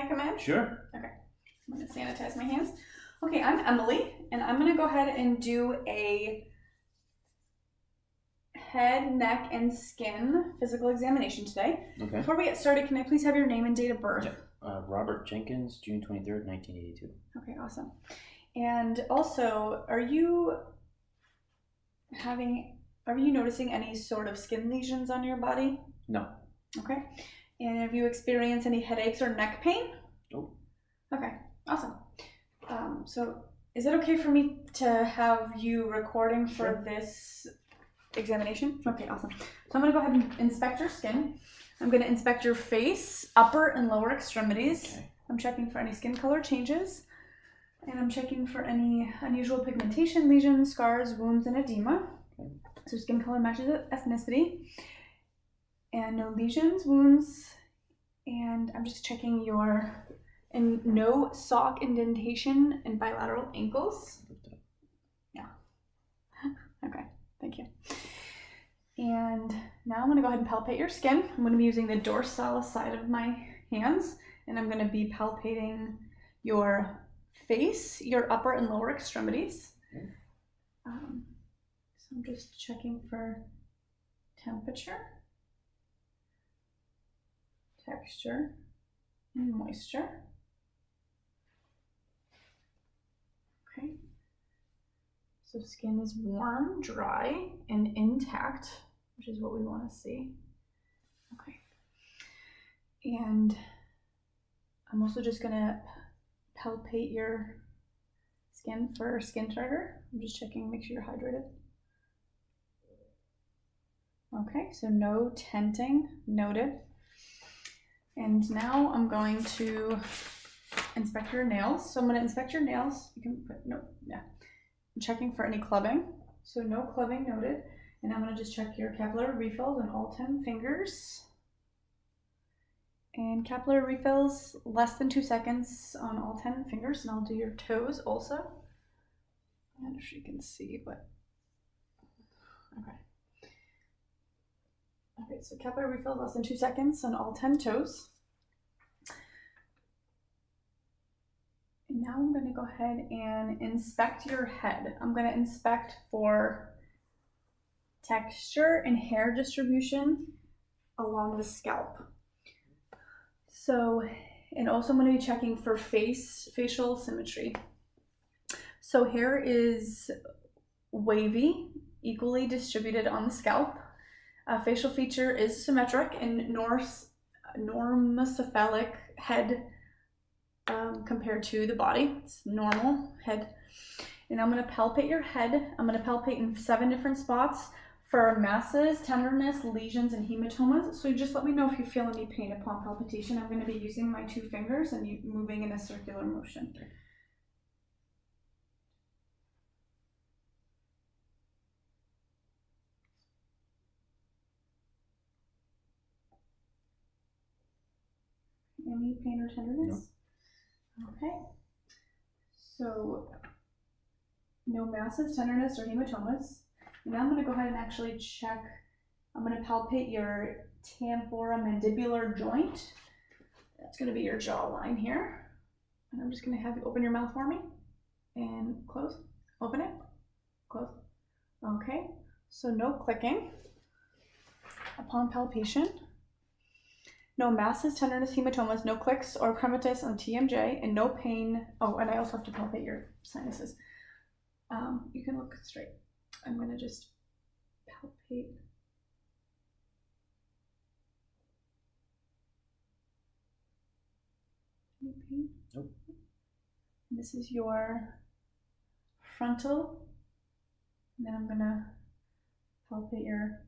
I come in? Sure. Okay. I'm going to sanitize my hands. Okay, I'm Emily, and I'm going to go ahead and do a head, neck, and skin physical examination today. Okay. Before we get started, can I please have your name and date of birth? Yeah. Robert Jenkins, June 23rd, 1982. Okay, awesome. And also, are you noticing any sort of skin lesions on your body? No. Okay. And have you experienced any headaches or neck pain? Nope. Okay, awesome. So is it okay for me to have you recording for this examination? Okay, awesome. So I'm going to go ahead and inspect your skin. I'm going to inspect your face, upper and lower extremities. Okay. I'm checking for any skin color changes. And I'm checking for any unusual pigmentation, lesions, scars, wounds, and edema. Okay. So skin color matches ethnicity. And no lesions, wounds. And I'm just checking and no sock indentation and bilateral ankles. Yeah. Okay, thank you. And now I'm going to go ahead and palpate your skin. I'm going to be using the dorsalis side of my hands, and I'm going to be palpating your face, your upper and lower extremities. Okay. So I'm just checking for temperature, texture, and moisture. Okay. So skin is warm, dry, and intact, which is what we want to see. Okay. And I'm also just going to palpate your skin for skin trigger. I'm just checking, make sure you're hydrated. Okay, so no tenting noted. And now I'm going to inspect your nails. So I'm going to inspect your nails. You can put, I'm checking for any clubbing. So no clubbing noted. And I'm going to just check your capillary refills on all 10 fingers. And capillary refills less than 2 seconds on all 10 fingers. And I'll do your toes also. I'm not sure you can see, but okay. Okay, so capillary refills less than 2 seconds on all 10 toes. And now I'm going to go ahead and inspect your head. I'm going to inspect for texture and hair distribution along the scalp. So, and also I'm going to be checking for facial symmetry. So hair is wavy, equally distributed on the scalp. Facial feature is symmetric and normocephalic head compared to the body. It's normal head. And I'm going to palpate your head. I'm going to palpate in 7 different spots for masses, tenderness, lesions, and hematomas. So just let me know if you feel any pain upon palpitation. I'm going to be using my 2 fingers and moving in a circular motion. Any pain or tenderness? No. Okay. So no masses, tenderness, or hematomas. And now I'm going to go ahead and actually check. I'm going to palpate your temporomandibular joint. That's going to be your jawline here. And I'm just going to have you open your mouth for me and close. Open it. Close. Okay. So no clicking upon palpation. No masses, tenderness, hematomas, no clicks or crevitis on TMJ, and no pain. Oh, and I also have to palpate your sinuses. You can look straight. I'm going to just palpate. Any pain? Nope. This is your frontal. And then I'm going to palpate your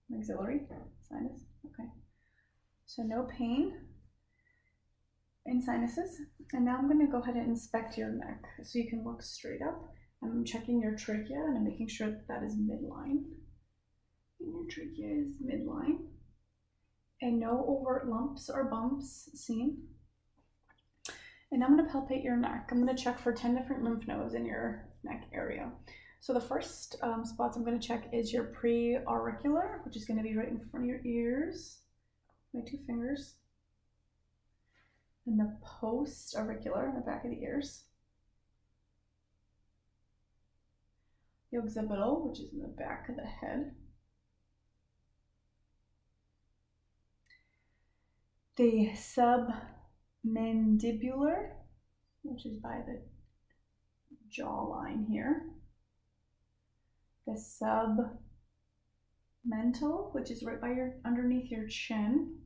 maxillary sinus. Okay. So no pain in sinuses. And now I'm going to go ahead and inspect your neck so you can look straight up. I'm checking your trachea and I'm making sure that is midline. And your trachea is midline. And no overt lumps or bumps seen. And I'm going to palpate your neck. I'm going to check for 10 different lymph nodes in your neck area. So the first spots I'm going to check is your preauricular, which is going to be right in front of your ears. my 2 fingers. And the post auricular in the back of the ears. The occipital, which is in the back of the head. The submandibular, which is by the jawline here. The submental, which is right by underneath your chin.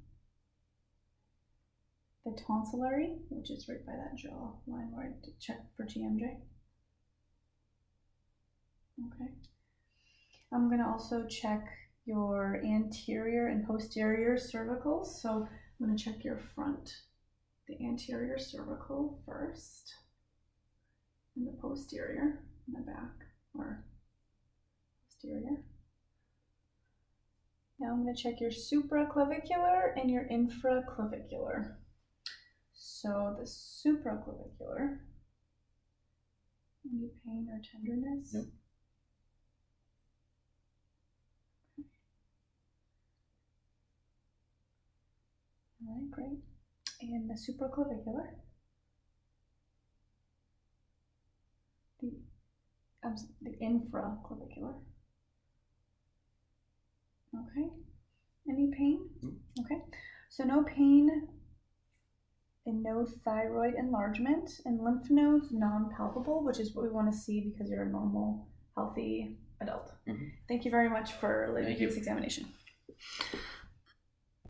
The tonsillary, which is right by that jaw line where I did check for TMJ. Okay. I'm going to also check your anterior and posterior cervicals. So I'm going to check your front, the anterior cervical first, and the posterior in the back, or posterior. Now I'm going to check your supraclavicular and your infraclavicular. So the supraclavicular, any pain or tenderness? Nope. All right, great. And the supraclavicular, the infraclavicular. Okay. Any pain? Nope. Okay. So no pain and no thyroid enlargement, and lymph nodes non-palpable, which is what we want to see because you're a normal, healthy adult. Mm-hmm. Thank you very much for Thank you. this examination.